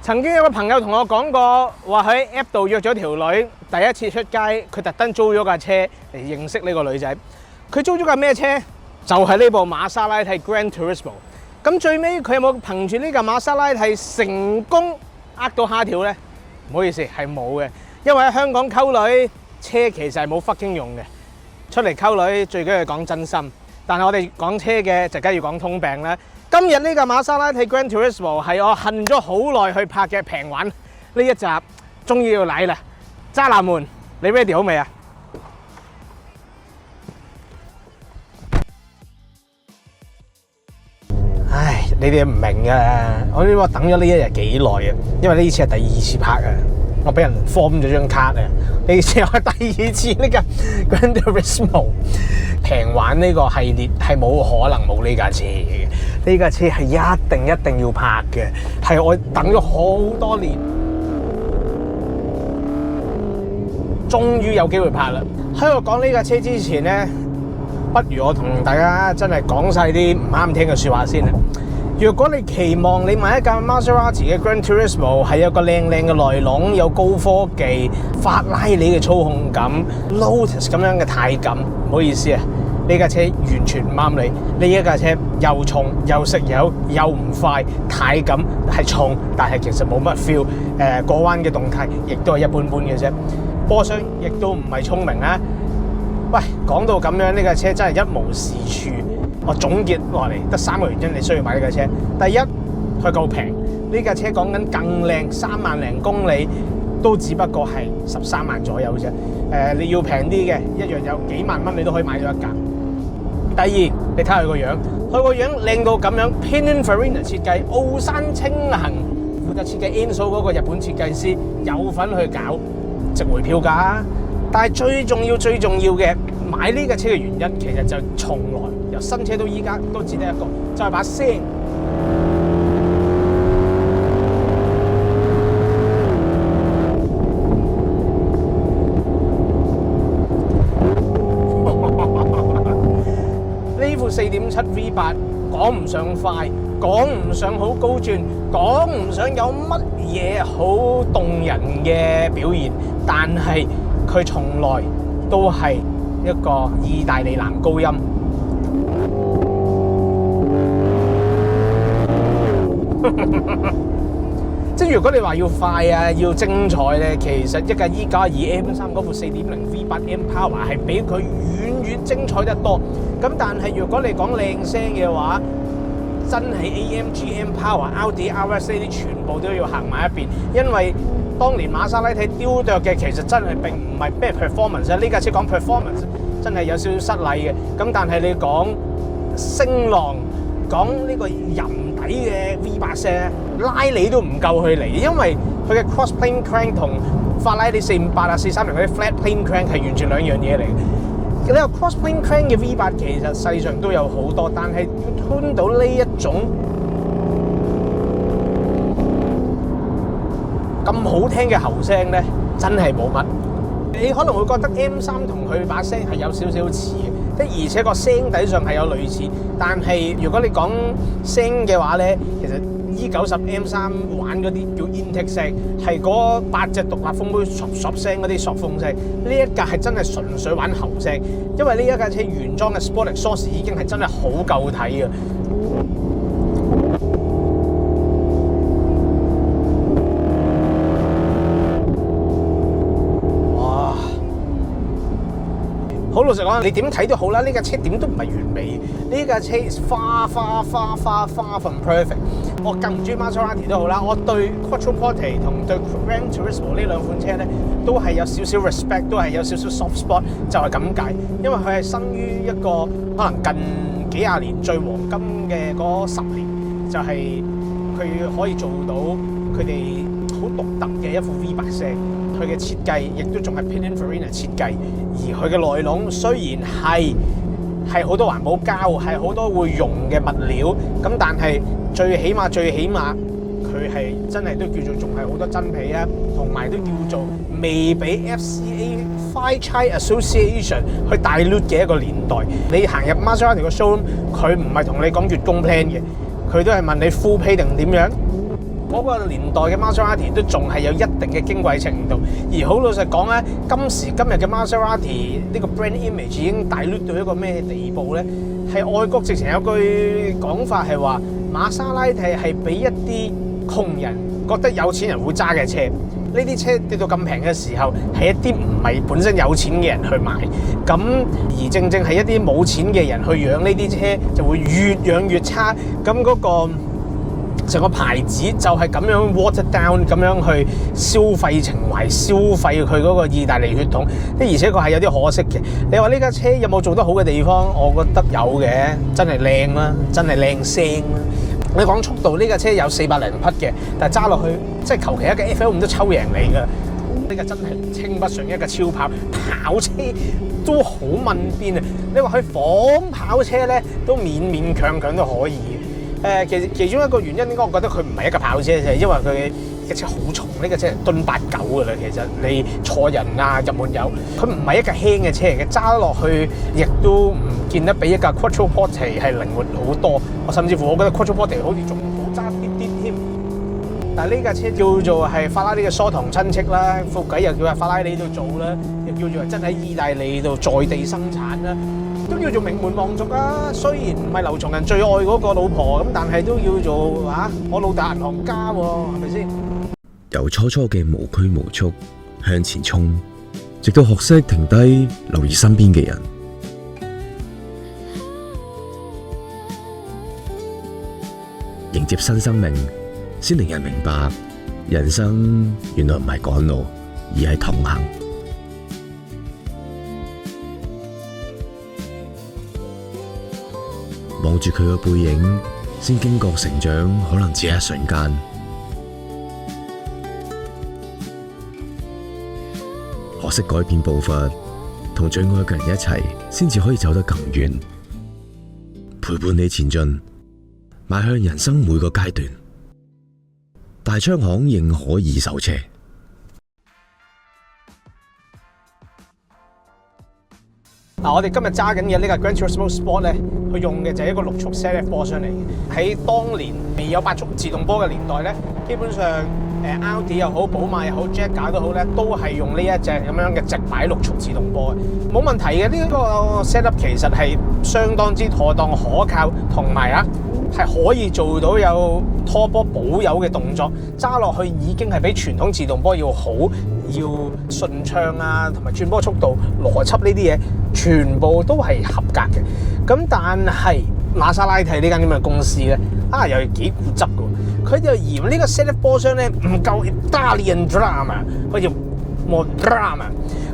曾經有個朋友同我講過，話喺 App 度約咗條女，第一次出街，佢特登租咗架車嚟認識呢個女仔。佢租咗架咩車？就係呢部瑪莎拉蒂 Gran Turismo。咁最尾佢有冇憑住呢架瑪莎拉蒂成功呃到蝦條呢？唔好意思，係冇嘅，因為喺香港溝女，車其實係冇 fucking 用嘅。出嚟溝女最緊要講真心，但係我哋講車嘅就梗係要講通病啦。今日呢架瑪莎拉蒂 Gran Turismo 係我恨咗好耐去拍嘅平玩，呢一集終於要嚟啦！渣男們，你 ready 好未啊？唉，你哋唔明啊！我等咗呢一日幾耐啊，因為呢次係第二次拍啊，我俾人 form 咗張卡啊，呢次我第二次呢架 Gran Turismo 平玩呢個系列係冇可能冇呢架車嘅，呢架車係一定要拍嘅，係我等咗好多年，終於有機會拍啦！喺我講呢架車之前呢，不如我同大家真係講晒啲唔啱聽嘅説話先啦。如果你期望你買一架 Maserati 嘅 Gran Turismo 係有個靚嘅內籠，有高科技、法拉利嘅操控感、Lotus 咁樣嘅態感，唔好意思啊，呢架車完全唔啱你。呢一架車又重又食油又唔快，態感係重，但係其實冇乜 feel。過彎嘅動態亦都係一般般嘅啫。波箱亦都唔係聰明啊！喂，講到咁樣，呢架車真係一無是處。我總結落嚟得3個原因你需要買呢架車。第一，佢夠平，呢架車講緊更靚，3萬零公里都只不過係13萬左右啫。你要平啲嘅，一樣有幾萬蚊你都可以買到一架。第二，你睇下佢個樣，佢個樣靚到咁樣 ，Pininfarina 設計，奧山清行負責設計 Enzo 嗰個日本設計師有份去搞，值回票價。但係最重要嘅，買呢架車嘅原因，其實就從來由新車到依家都只得一個，就係把聲。呢副4.7 V8 講唔上快，講唔上好高轉，講唔上有乜嘢好動人嘅表現，但係佢從來都係一個意大利男高音。即係如果你話要快啊，要精彩咧，其實一架 E92 M3 嗰副4.0 V8 M Power 係比佢遠精彩得多。咁但係如果你講靚聲嘅話，真係 AMG M Power、Audi RS 呢啲全部都要行埋一邊，因為當年瑪莎拉蒂雕琢嘅其實真係並唔係咩 performance 啊，呢架車講 performance 真係有少少失禮嘅。咁但係你講聲浪，講呢個人底嘅 V8 聲，拉你都唔夠佢嚟，因為佢嘅 cross plane crank 同法拉利458啊、430嗰啲 flat plane crank 係完全兩樣嘢嚟嘅。你話 cross plane crank 嘅 V8 其實世上都有好多，但係要 tune 到呢一種咁好聽嘅喉聲咧，真係冇乜。你可能會覺得 M3 同佢把聲係有少少似嘅，即而且個聲底上係有類似。但係如果你講聲嘅話咧，其實 E90 M3 玩嗰啲叫 intake 聲，係嗰8隻獨立風杯索聲嗰啲索風聲。呢一架係真係純粹玩喉聲，因為呢一架車原裝嘅 Sport Exhaust 已經係真係好夠睇嘅。好老實講，你點睇都好啦，呢架車點都唔係完美。呢架車 far from perfect。我更唔中意 Maserati 都好啦，我對 Quattroporte 同對 Gran Turismo 呢兩款車咧，都係有少少 respect， 都係有少少 soft spot， 就係咁解。因為佢係生於一個可能近幾廿年最黃金嘅嗰10年，就係佢可以做到佢哋好獨特嘅一副 V8 聲。佢嘅設計亦都仲係 Pininfarina 設計，而佢嘅內籠雖然係好多環保膠，係好多會用嘅物料，咁但係最起碼佢係真係都叫做仲係好多真皮啊，同埋都叫做未俾 FCA Fairchild Association 去 dilute 嘅一個年代。你行入 Maserati 個 showroom， 佢唔係同你講月供 plan 嘅，佢都係問你 full pay 定點樣。嗰個年代嘅 Maserati 都仲係有一定嘅矜貴程度。而好老實講咧，今時今日嘅 Maserati 呢個 brand image 已經dilute到一個咩地步咧？係外國直情有句講法係話，瑪莎拉蒂係俾一啲窮人覺得有錢人會揸嘅車。呢啲車跌到咁平嘅時候，係一啲唔係本身有錢嘅人去買，咁而正正係一啲冇錢嘅人去養呢啲車，就會越養越差。咁嗰個成個牌子就係咁樣 water down， 咁樣去消費情懷，消費佢嗰個意大利血統。而且確係有啲可惜嘅。你話呢架車有冇做得好嘅地方？我覺得有嘅，真係靚啦，真係靚聲啦。你講速度，呢架車有400零匹嘅，但係揸落去即係求其一個 F1都抽贏你㗎。呢架真係稱不上一個超跑，跑車都好問邊啊！你話佢仿跑車咧，都勉勉強強都可以嘅。其中一個原因，應該我覺得佢唔係一個跑車，就係因為佢嘅車好重，呢架車係噸8、9㗎啦。其實你坐人啊、入門油，佢唔係一架輕嘅車嚟嘅，揸落去亦都唔見得比一架 Quattroporte 係靈活好多。甚至乎我覺得 Quattroporte 好似仲好揸啲啲添。但係呢架車叫做係法拉利嘅疏堂親戚啦，副計又叫喺法拉利度做啦，又叫做真喺意大利度在地生產啦，都叫做名門望族啊。雖然唔係劉松仁最愛嗰個老婆咁，但係都叫做我老豆銀行家喎，係咪先？由初初嘅無拘無束向前衝，直到學識停低留意身邊嘅人。迎接新生命，先令人明白人生原來唔係趕路，而係同行。望住佢嘅背影，先驚覺成長可能只係一瞬間。學識改變步伐，同最愛嘅人一齊，先至可以走得更遠。陪伴你前進，邁向人生每個階段。大昌行認可二手車。我哋今日揸緊嘅呢個 Gran Turismo Sport 咧，佢用嘅就係一個6速 ZF 波箱嚟嘅。喺當年未有8速自動波嘅年代咧，基本上Audi 又好、寶馬又好、Jaguar 都好咧，都係用呢一隻咁樣嘅直擺6速自動波嘅，冇問題嘅。呢個 setup 其實係相當之妥當、可靠，同埋係可以做到有拖波保油嘅動作，揸落去已經係比傳統自動波要好，要順暢啊，同埋轉波速度、邏輯呢啲嘢，全部都係合格嘅。咁但係瑪莎拉蒂呢間咁嘅公司咧，又係幾固執嘅。佢就嫌呢個 ZF 波箱咧唔夠 Italian drama， 佢要 more drama。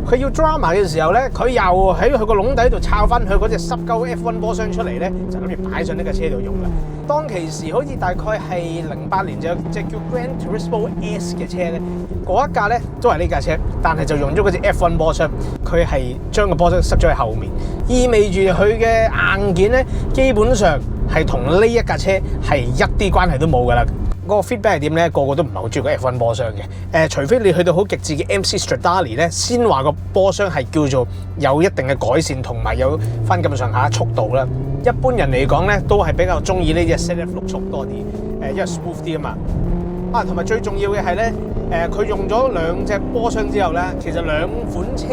佢要 drama 嘅時候咧，佢又喺佢個籠底度抄翻佢嗰隻濕鳩 F1 波箱出嚟咧，就諗住擺上呢架車度用啦。當其時好似大概係08年就有隻叫 Gran Turismo S 嘅車咧，嗰一架咧都係呢架車，但係就用咗嗰隻 F1 波箱，佢係將個波箱塞咗喺後面，意味住佢嘅硬件咧基本上係同呢一架車係一啲關係都冇噶啦。嗰個 feedback 係點咧？個個都唔係好中意個 F1 波箱嘅。除非你去到好極致嘅 MC Stradale 咧，先話個波箱係叫做有一定嘅改善，同埋有翻咁上下速度啦。一般人嚟講咧，都係比較中意呢隻 ZF 6速多啲，因為 smooth 啲啊嘛。同埋最重要嘅係咧，佢用咗2隻波箱之後咧，其實2款車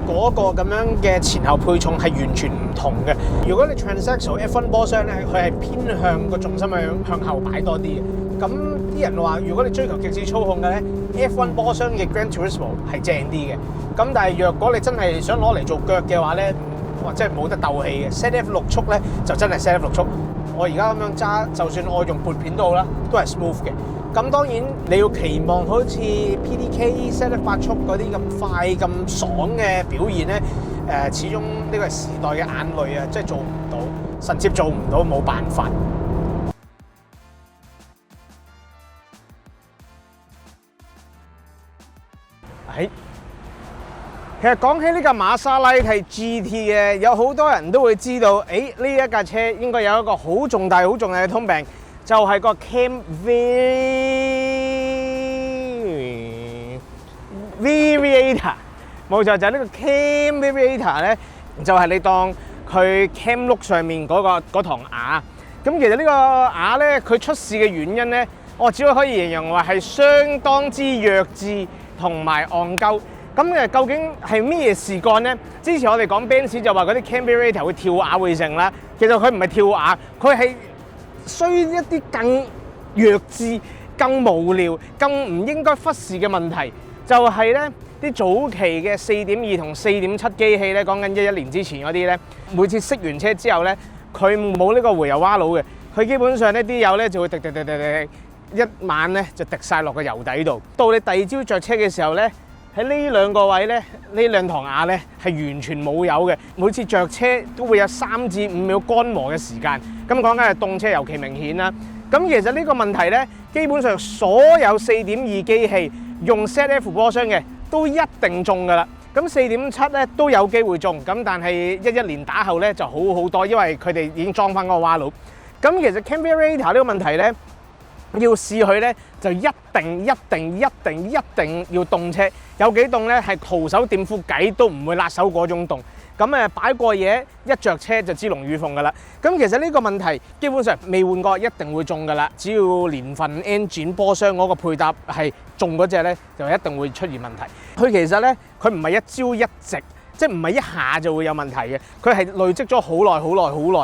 嗰個咁樣嘅前後配重係完全唔同嘅。如果你 Transaxle F1 波箱咧，佢係偏向個重心向後擺多啲嘅。咁啲人話，如果你追求極致操控嘅咧，F1 波箱嘅 Gran Turismo 係正啲嘅。咁但係若果你真係想攞嚟做腳嘅話咧，哇，真係冇得鬥氣嘅。ZF 6速咧就真係 ZF 6速。我而家咁樣揸，就算我用撥片都好啦，都係 smooth 嘅。咁當然你要期望好似 PDK ZF 8速嗰啲咁快咁爽嘅表現咧，始終呢個係時代嘅眼淚啊，即係做唔到，甚至做唔到，冇辦法。其實講起呢架瑪莎拉蒂 GT 嘅，有好多人都會知道，呢一架車應該有一個好重大嘅通病，就係個 cam variator。冇錯，就係呢個 cam variator 咧，就係你當佢 cam look 上面嗰堂牙。咁其實呢個牙咧，佢出事嘅原因咧，我只可以形容話係相當之弱智同埋戇鳩。咁究竟係咩事幹呢？之前我哋講 Benz 就話嗰啲 Carburetor 會跳瓦會成啦，其實佢唔係跳瓦，佢係需一啲更弱智、更無聊、更唔應該忽視嘅問題，就係咧啲早期嘅4.2同4.7機器咧，講緊11年之前嗰啲咧，每次熄完車之後咧，佢冇呢個回油蛙爐嘅，佢基本上呢啲油咧就會滴，一晚咧就滴晒落個油底度。到你第二朝着車嘅時候咧，喺呢兩個位咧，呢兩堂瓦咧係完全冇油嘅。每次着車都會有3至5秒乾磨嘅時間。咁講緊係凍車尤其明顯啦。咁其實呢個問題咧，基本上所有4.2機器用 ZF 波箱嘅都一定中㗎啦。咁4.7咧都有機會中，咁但係11年打後咧就好好多，因為佢哋已經裝翻嗰個蛙爐。咁其實 Carburetor 呢個問題咧，要試佢咧就一定要凍車，有幾凍咧係徒手掂副計都唔會辣手嗰種凍。咁擺過嘢一着車就知龍與鳳㗎啦。咁其實呢個問題基本上未換過一定會中㗎啦。只要年份 engine 波箱嗰個配搭係中嗰隻咧，就一定會出現問題。佢其實咧佢唔係一朝一夕，即係唔係一下就會有問題嘅。佢係累積咗好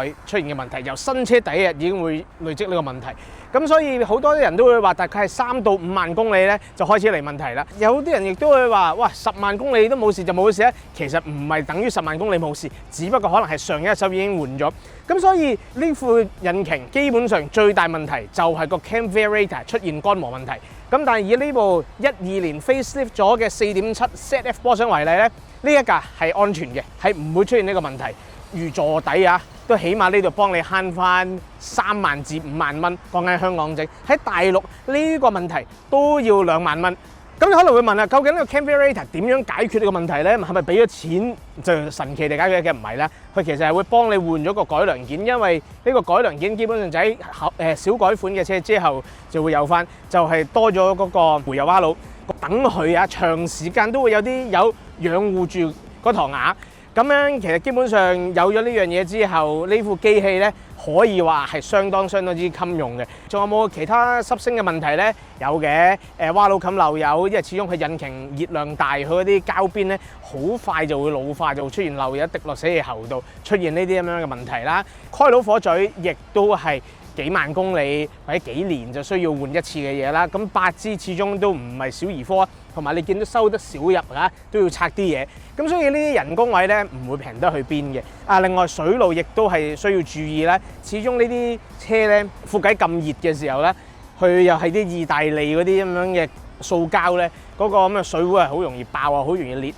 耐出現嘅問題。由新車第一日已經會累積呢個問題。咁所以好多人都會話，大概係3到5萬公里咧就開始嚟問題啦。有啲人亦都會話，哇，10萬公里都冇事就冇事咧。其實唔係等於10萬公里冇事，只不過可能係上一手已經換咗。咁所以呢副引擎基本上最大問題就係個 Carburetor 出現乾磨問題。咁但係以呢部12年 facelift 咗嘅4.7 ZF 波箱為例咧，呢一架係安全嘅，係唔會出現呢個問題。如座底啊，都起碼呢度幫你慳翻3萬至5萬蚊。講緊香港整，喺大陸呢個問題都要2萬蚊。咁你可能會問啦，究竟呢個 Carburetor 點樣解決呢個問題咧？係咪俾咗錢就神奇地解決嘅？唔係啦，佢其實係會幫你換咗個改良件，因為呢個改良件基本上就喺小改款嘅車之後就會有翻，就係多咗嗰個回油蛙爐。等佢啊，長時間都會有啲有養護住嗰堂瓦。咁樣其實基本上有咗呢樣嘢之後，呢副機器咧可以話係相當之襟用嘅。仲有冇其他濕星嘅問題咧？有嘅，蛙爐冚漏油，因為始終佢引擎熱量大，佢嗰啲膠邊咧好快就會老化，就會出現漏油滴落死氣喉度，出現呢啲咁樣嘅問題啦。開到火嘴亦都係幾萬公里或者幾年就需要換一次嘅嘢啦。咁8支始終都唔係小兒科啊，同埋你見到收得少入啊，都要拆啲嘢。咁所以呢啲人工位咧唔會平得去邊嘅。另外水路亦都係需要注意啦。始終呢啲車咧副計咁熱嘅時候咧，佢又係啲意大利嗰啲咁樣嘅塑膠咧，嗰個咁嘅水壺係好容易爆啊，好容易裂。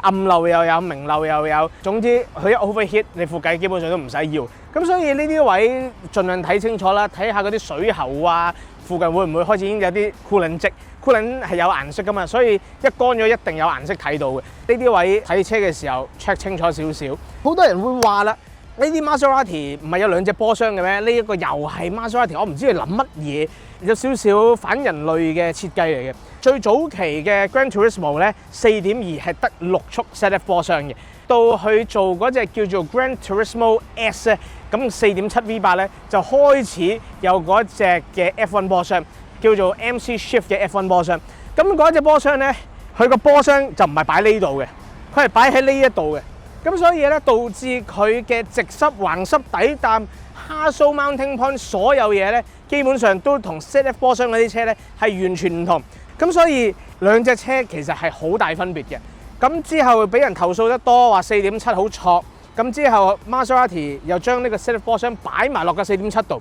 暗漏又有，明漏又有，總之佢一 overheat，你副計基本上都唔使要。咁所以呢啲位盡量睇清楚啦，睇下嗰啲水喉啊，附近會唔會開始已經有啲 coolant 漬。coolant 係有顏色噶嘛，所以一乾咗一定有顏色睇到嘅。呢啲位睇車嘅時候 check 清楚少少。好多人會話啦，呢啲 Maserati 唔係有2隻波箱嘅咩？呢一個又係 Maserati，我唔知佢諗乜嘢，有少少反人類嘅設計嚟嘅。最早期嘅 Gran Turismo 咧4.2係得6速 ZF 波箱嘅，到去做嗰隻叫做 Gran Turismo S 咧，咁4.7 V8 咧就開始有嗰隻嘅 F1 波箱，叫做 MC Shift 嘅 F1 波箱。咁嗰隻波箱咧，佢個波箱就唔係擺呢度嘅，佢係擺喺呢一度嘅。咁所以咧，導致佢嘅直濕、橫濕、底擔、Haso Mounting Point 所有嘢咧，基本上都同 ZF 波箱嗰啲車咧係完全唔同。咁所以兩隻車其實係好大分別嘅。咁之後俾人投訴得多，話4.7好挫。咁之後 Maserati 又將呢個 ZF 波箱擺埋落個4.7度。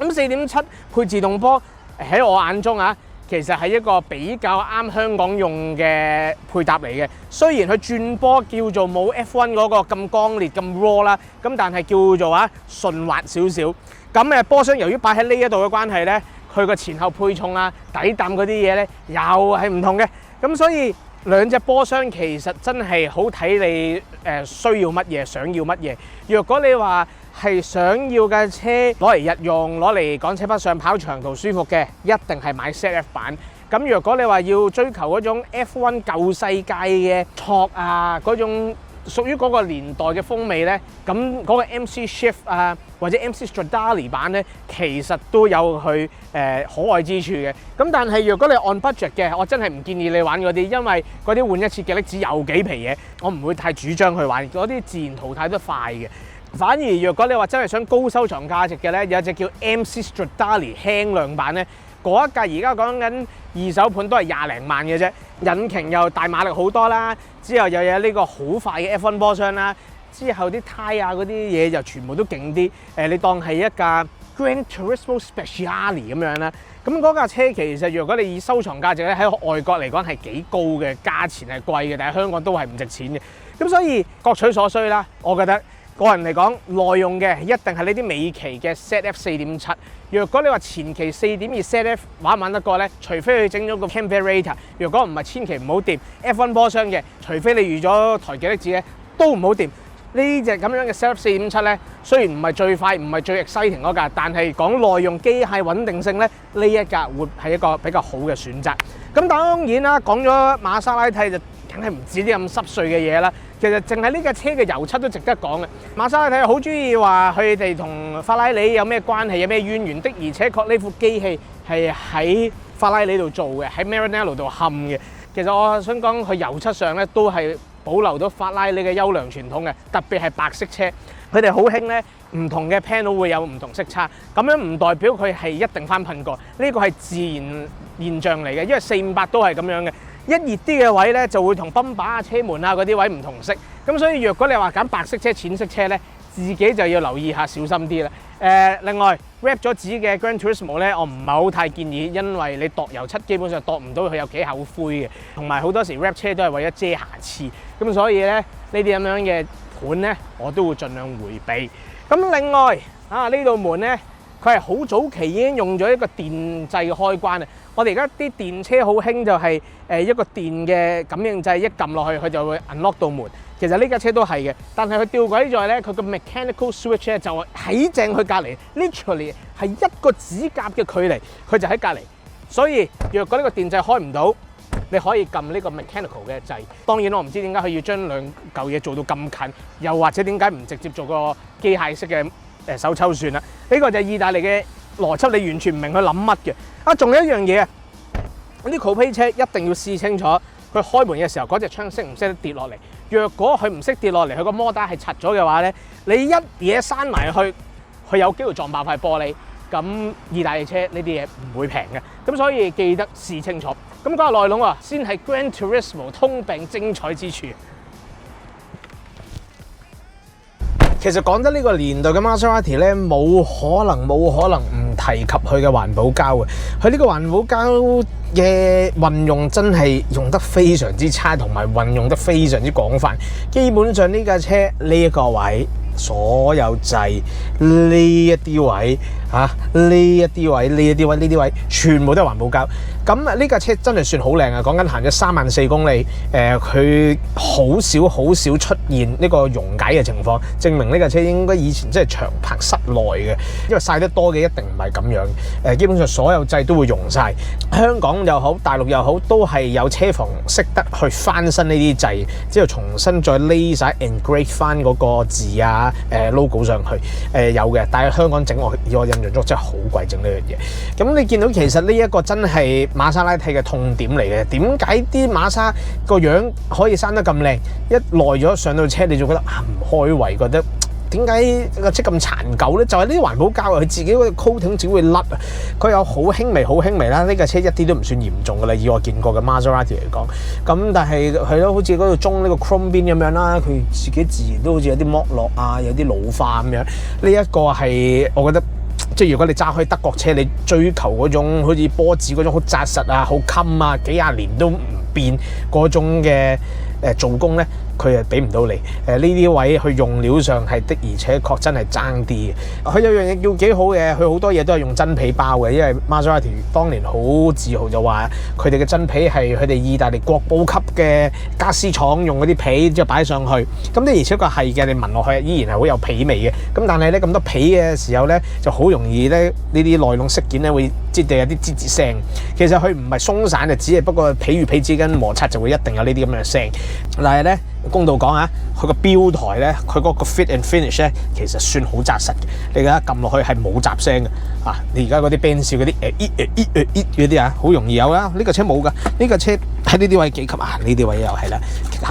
咁4.7配自動波喺我眼中啊，其實係一個比較啱香港用嘅配搭嚟嘅。雖然佢轉波叫做冇 F1 嗰個咁剛烈咁 raw 啦，咁但係叫做順滑少少。咁波箱由於擺喺呢一度嘅關係咧，佢個前後配重啊、底擔嗰啲嘢咧，又係唔同嘅。咁所以兩隻波箱其實真係好睇你需要乜嘢、想要乜嘢。若果你話係想要架車攞嚟日用、攞嚟港車北上跑長途舒服嘅，一定係買 ZF 版。咁若果你話要追求嗰種 F1 舊世界嘅挫啊，嗰種屬於嗰個年代嘅風味咧，咁嗰個 MC Shift 啊或者 MC Stradale 版咧，其實都有佢可愛之處嘅。咁但係若果你按 budget 嘅，我真係唔建議你玩嗰啲，因為嗰啲換一次嘅力只有幾皮嘢，我唔會太主張去玩，嗰啲自然淘汰得快嘅。反而若果你話真係想高收藏價值嘅咧，有一隻叫 MC Stradale 輕量版咧，嗰一架而家講緊二手盤都係20零萬嘅啫，引擎又大馬力好多啦，之後又有呢個好快嘅 F1 波箱啦，之後啲胎啊嗰啲嘢就全部都勁啲，你當係一架 Gran Turismo Speciale 咁樣啦。咁嗰架車其實如果你以收藏價值咧，喺外國嚟講係幾高嘅，價錢係貴嘅，但係香港都係唔值錢嘅。咁所以各取所需啦，我覺得。個人嚟講，耐用嘅一定係呢啲尾期嘅 ZF 4.7。若果你話前期4.2 ZF 玩唔玩得過咧？除非佢整咗個 cam variator， 若果唔係，千祈唔好掂 F1 波箱嘅。除非你預咗台幾粒子咧，都唔好掂。呢隻咁樣嘅 ZF 4.7咧，雖然唔係最快，唔係最 exciting 嗰架，但係講耐用、機械穩定性咧，呢一架會係一個比較好嘅選擇。咁當然啦，講咗瑪莎拉蒂就梗係唔止啲咁濕碎嘅嘢啦。其實淨係呢架車嘅油漆都值得講嘅。瑪莎拉蒂好中意話佢哋同法拉利有咩關係，有咩淵源的，而且確呢副機器係喺法拉利度做嘅，喺 Maranello 度冚嘅。其實我想講佢油漆上咧都係保留到法拉利嘅優良傳統嘅，特別係白色車，佢哋好興咧唔同嘅 panel 會有唔同色差，咁樣唔代表佢係一定翻噴過，呢個係自然現象嚟嘅，因為458都係咁樣嘅。一熱啲嘅位咧，就會同泵把啊、車門啊嗰啲位唔同色，咁所以若果你話揀白色車、淺色車咧，自己就要留意下，小心啲啦。另外 wrap 咗紙嘅 Gran Turismo 咧，我唔係好太建議，因為你度油漆基本上度唔到佢有幾厚灰嘅，同埋好多時 wrap 車都係為咗遮瑕疵，咁所以咧呢啲咁樣嘅盤咧，我都會盡量迴避。咁另外啊，呢道門咧，佢係好早期已經用咗一個電掣嘅開關啊！我哋而家啲電車好興就係一個電嘅感應掣，一撳落去佢就會 unlock 到門。其實呢架車都係嘅，但係佢吊詭在咧，佢個 mechanical switch 咧就喺正佢隔離 ，literally 係一個指甲嘅距離，佢就喺隔離。所以若果呢個電掣開唔到，你可以撳呢個 mechanical 嘅掣。當然我唔知點解佢要將兩嚿嘢做到咁近，又或者點解唔直接做個機械式嘅手抽算啦？呢個就係意大利嘅邏輯，你完全唔明佢諗乜嘅。啊，仲有一樣嘢啊，啲 coupe 車一定要試清楚，佢開門嘅時候嗰隻窗識唔識得跌落嚟。若果佢唔識跌落嚟，佢個摩打係拆咗嘅話咧，你一嘢閂埋去，佢有機會撞爆塊玻璃。咁意大利車呢啲嘢唔會平嘅，咁所以記得試清楚。咁講下內籠啊，先係 Gran Turismo 通病精彩之處。其實講得呢個年代嘅 Maserati 咧，冇可能唔提及佢嘅環保膠嘅。佢呢個環保膠嘅運用真係用得非常之差，同埋運用得非常之廣泛。基本上呢架車呢一個位，所有掣呢一啲位呢一啲位，全部都係環保膠。咁呢架車真係算好靚啊！講緊行咗34,000公里，佢好少出現呢個溶解嘅情況，證明呢架車應該以前真係長泊室內嘅，因為曬得多嘅一定唔係咁樣。基本上所有掣都會溶晒。香港又好，大陸又好，都係有車房識得去翻新呢啲掣，之後重新再 lay 晒 engrave 翻嗰個字啊、logo 上去。有嘅，但係香港整以我印象中真係好貴整呢樣嘢。咁你見到其實呢一個真係瑪莎拉蒂嘅痛點嚟嘅。點解啲瑪莎個樣可以生得咁靚？一耐咗上到車你就覺得唔開胃，覺得點解個車咁殘舊咧？就係呢啲環保膠啊，佢自己嗰個 coating 只會甩啊。佢有好輕微啦，呢架車一啲都唔算嚴重噶啦，以我見過嘅 Maserati 嚟講。咁但係係咯，好似嗰度裝呢個 chrome 邊咁樣啦，佢自己自然都好似有啲剝落啊，有啲老化咁樣。呢一個係我覺得。即係如果你揸開德國車，你追求嗰種好似波子嗰種好紮實啊、好襟啊、幾廿年都唔變嗰種嘅做工咧，佢係俾唔到你。呢啲位去用料上係的，而且確真係爭啲嘅。佢有樣嘢叫幾好嘅，佢好多嘢都係用真皮包嘅，因為 Maserati 當年好自豪就話佢哋嘅真皮係佢哋意大利國寶級嘅家私廠用嗰啲皮之後擺上去。咁的而且確係嘅，你聞落去依然係好有皮味嘅。咁但係咧咁多皮嘅時候咧，就好容易咧呢啲內籠飾件咧會擠地有啲吱吱聲。其實佢唔係鬆散嘅，只係不過皮與皮之間摩擦就會一定有呢啲咁嘅聲。但係咧公道講啊，佢個標台咧，佢嗰個 fit and finish 咧，其實算好紮實嘅。你而家撳落去係冇雜聲嘅啊！你而家嗰啲 Benz 嗰啲嗰啲啊，好容易有啦。呢個車冇㗎，呢個車喺呢啲位幾級啊？呢啲位又係啦，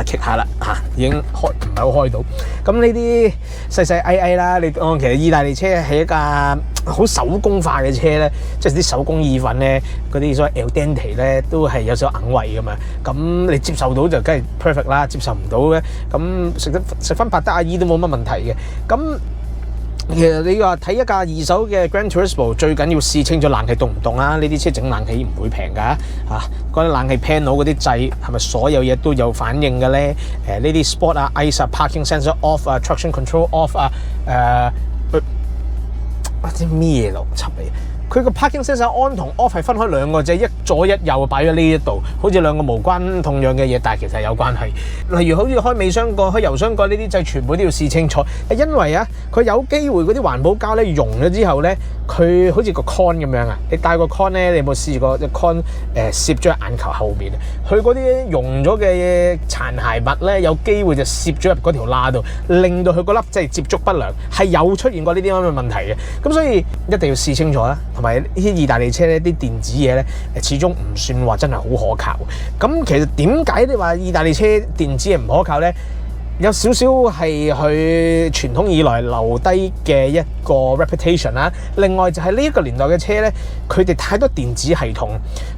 棘下啦嚇，已經開唔係好開到。咁呢啲細細翳啦，你其實意大利車係一架好手工化嘅車咧，即係啲手工意粉咧，嗰啲所謂 al dente 咧，都係有少少硬胃㗎嘛。咁你接受到就梗係 perfect 啦，接受唔到咧，咁食翻百德阿姨都冇乜問題嘅。咁其實你話睇一架二手嘅 Gran Turismo， 最緊要試清楚冷氣凍唔凍啊！呢啲車整冷氣唔會平㗎嚇，嗰啲冷氣 panel 嗰啲掣係咪所有嘢都有反應嘅咧？呢啲 Sport 啊、Ice 啊、Parking Sensor Off 啊、Traction Control Off 啊，啲咩邏輯嚟？佢個 parking sensor on 同 off 係分開兩個啫，一左一右擺咗呢一度，好似兩個無關痛癢嘅嘢，但係其實係有關係。例如好似開尾箱蓋、開油箱蓋呢啲掣，全部都要試清楚。因為啊，佢有機會嗰啲環保膠咧溶咗之後咧，佢好似個 con 咁樣啊。你戴個 con 咧，你有冇試過隻 con 攝咗喺眼球後面？佢嗰啲溶咗嘅殘骸物咧，有機會就攝咗入嗰條罅度，令到佢嗰粒即係接觸不良，係有出現過呢啲咁嘅問題嘅。咁所以一定要試清楚啦。同埋呢啲意大利車咧，啲電子嘢咧，始終唔算話真係好可靠。咁其實點解你話意大利車電子嘢唔可靠咧？有少少係佢傳統以來留低嘅一個 reputation 啦。另外就係呢一個年代嘅車咧，佢哋太多電子系統，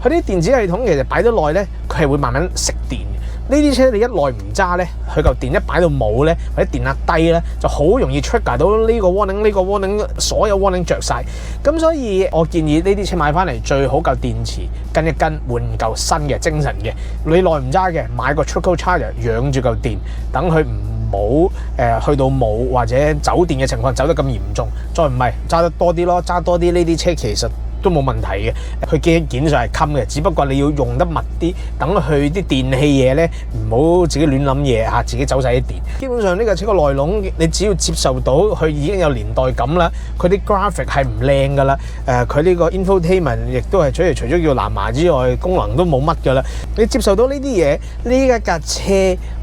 佢啲電子系統其實擺得耐咧，佢係會慢慢食電。呢啲車你一耐唔揸咧，佢嚿電一擺到冇咧，或者電壓低咧，就好容易 trigger 到呢個 warning、呢個 warning， 所有 warning 着晒。咁所以我建議呢啲車買翻嚟最好嚿電池跟一跟，換嚿新嘅精神嘅。你耐唔揸嘅，買個 trickle charger 養住嚿電，等佢唔好去到冇或者走電嘅情況走得咁嚴重。再唔係揸得多啲咯，揸多啲呢啲車其實都冇問題嘅，佢機件上係襟嘅，只不過你要用得密啲，等佢啲電器嘢咧唔好自己亂諗嘢嚇，自己走晒啲電。基本上呢個車個內籠，你只要接受到佢已經有年代感啦，佢啲 graphic 係唔靚噶啦，佢呢個 infotainment 亦都係除咗叫藍牙之外，功能都冇乜噶啦。你接受到呢啲嘢，呢一架車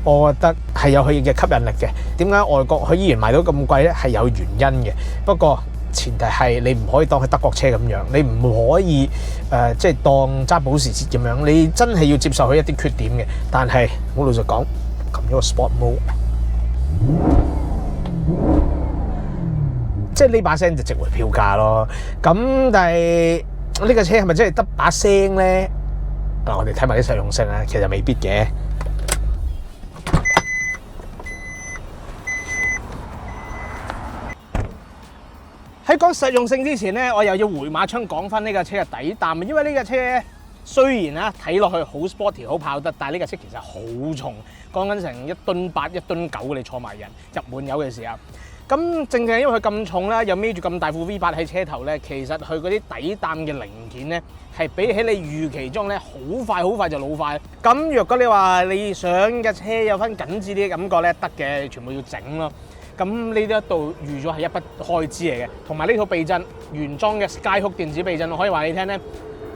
我覺得係有佢嘅吸引力嘅。點解外國佢依然賣到咁貴咧？係有原因嘅。不過前提係你唔可以當係德國車咁樣，你唔可以即係當揸保時捷咁樣，你真係要接受佢一啲缺點嘅。但係我老實講，撳咗個 Sport Mode， 即係呢把聲就值回票價咯。咁但係呢架車係咪真係得把聲咧？嗱，我哋睇埋啲實用性啊，其實未必嘅。喺講實用性之前咧，我又要回馬槍講翻呢架車嘅底擔，因為呢架車雖然啊睇落去好 sporty 好跑得，但係呢架車其實好重，講緊成1噸8、1噸9，你坐埋人入滿油嘅時候，咁正正因為佢咁重啦，又孭住咁大副 V8喺車頭咧，其實佢嗰啲底擔嘅零件咧係比起你預期中咧好快就老化。咁若果你話你想架車有翻緊緻啲嘅感覺咧，得嘅，全部要整咯。咁呢一度預咗係一筆開支嚟嘅，同埋呢套避震原裝嘅 Skyhook 電子避震，我可以話你聽咧，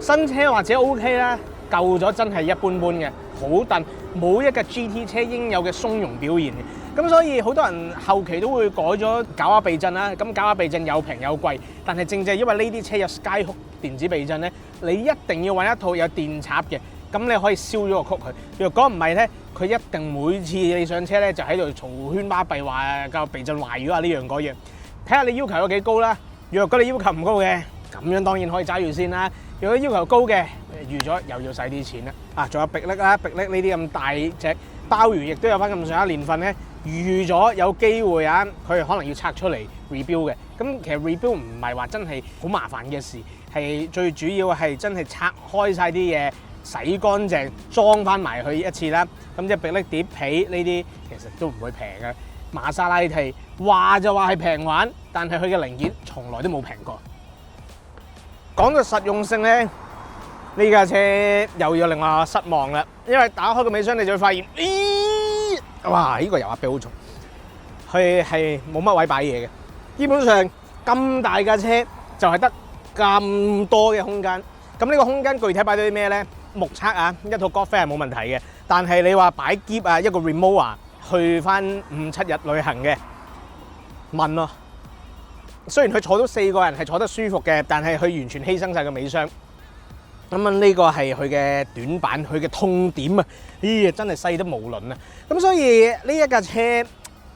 新車或者 OK 啦，舊咗真係一般般嘅，好燉，冇一架 GT 車應有嘅鬆容表現嘅。咁所以好多人後期都會改咗搞下避震啦。咁搞下避震有平有貴，但係正正因為呢啲車有 Skyhook 電子避震咧，你一定要揾一套有電插嘅，咁你可以燒咗個曲佢。若果唔係咧，佢一定每次你上車咧就喺度嘈喧巴閉話個避震壞咗啊，呢樣嗰樣。睇下你要求有幾高啦。若果你要求唔高嘅，咁樣當然可以揸住先啦。如果要求高嘅，預咗又要使啲錢啦。啊，仲有迫力啦，迫力呢啲咁大隻鮑魚，亦都有翻咁上下年份咧，預咗有機會啊，佢可能要拆出嚟 rebuild 嘅。咁其實 rebuild 唔係話真係好麻煩嘅事，係最主要係真係拆開晒啲嘢，洗乾淨，裝翻埋去一次啦。咁即係迫力碟皮呢啲，其實都唔會平嘅。瑪莎拉蒂話就話係平玩，但係佢嘅零件從來都冇平過。講到實用性咧，呢架車又要令我失望啦。因為打開個尾箱，你就會發現，哇！呢個油壓臂好重，佢係冇乜位擺嘢嘅。基本上咁大架車就係得咁多嘅空間。咁呢個空間具體擺到啲咩咧？目測啊，一套 Golf 係冇問題嘅。但係你話擺篋啊，一個 remote 啊，去翻5、7日旅行嘅問咯。雖然佢坐到4個人係坐得舒服嘅，但係佢完全犧牲晒個尾箱。咁呢個係佢嘅短板，佢嘅痛點啊！咦，真係細得無倫啊！咁所以呢一架車，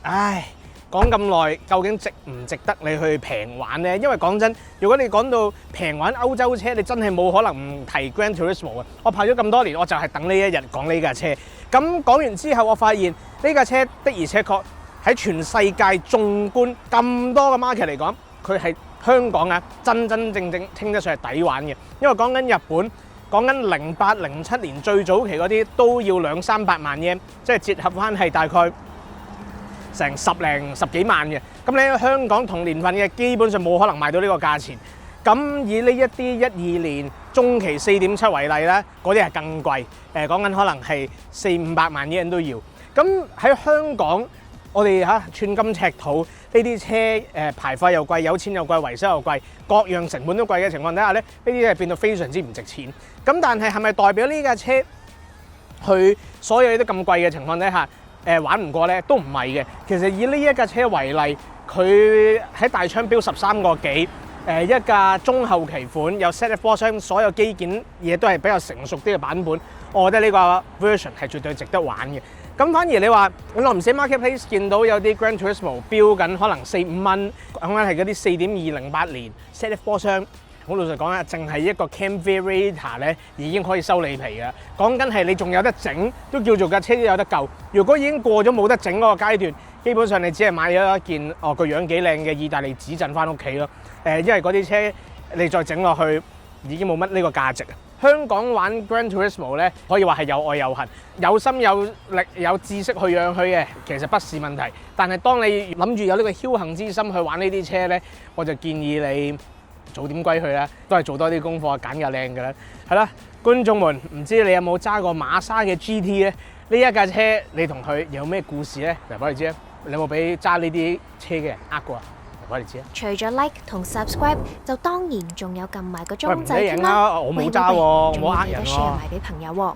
唉，講咁耐，究竟值唔值得你去平玩呢？因為講真，如果你講到平玩歐洲車，你真係冇可能唔提 Gran Turismo 啊！我拍咗咁多年，我就係等呢一日講呢架車。咁講完之後，我發現呢架車的而且確喺全世界縱觀咁多個 market 嚟講，佢係香港啊，真正稱得上係抵玩嘅。因為講緊日本，講緊08、07年最早期嗰啲都要200-300萬yen，即係折合翻係大概成十幾萬嘅。咁你喺香港同年份嘅基本上冇可能賣到呢個價錢。咁以呢一啲12年中期4.7為例啦，嗰啲係更貴。講緊可能係400-500萬yen都要。咁喺香港，我哋寸金尺土，呢啲車排費又貴，有錢又貴，維修又貴，各樣成本都貴嘅情況底下咧，呢啲係變到非常之唔值錢。咁但係係咪代表呢架車佢所有嘢都咁貴嘅情況底下玩唔過咧？都唔係嘅。其實以呢一架車為例，佢喺大昌標13個幾，一架中後期款，有 ZF 波箱，所有機件嘢都係比較成熟啲嘅版本。我覺得呢個 version 係絕對值得玩嘅。咁反而你話我唔寫 marketplace 見到有啲 Gran Turismo 標緊可能4-5蚊，講緊係嗰啲4.208年 ZF 波箱。好老實講啊，淨係一個 Cam Variator 咧已經可以收你皮㗎。講緊係你仲有得整，都叫做架車都有得救。如果已經過咗冇得整嗰個階段，基本上你只係買咗一件個樣幾靚嘅意大利紙陣翻屋企咯。因為嗰啲車你再整落去已經冇乜呢個價值啊。香港玩 Gran Turismo 咧，可以話係有愛有恨，有心有力有知識去養佢嘅，其實不是問題。但係當你諗住有呢個僥倖之心去玩呢啲車咧，我就建議你早點歸去啦，都係做多啲功課，揀架靚嘅啦。係啦，觀眾們，唔知你有冇揸過馬莎嘅 GT 咧？呢一架車你同佢有咩故事咧？嚟俾你知啊！你有冇俾揸呢啲車嘅人呃過啊？嚟俾你知啊！除咗 like 同 subscribe，就當然仲有撳埋個鐘喂，唔使仔添影啦，我冇揸喎，我冇呃人喎。仲要記得 share 埋俾朋友喎。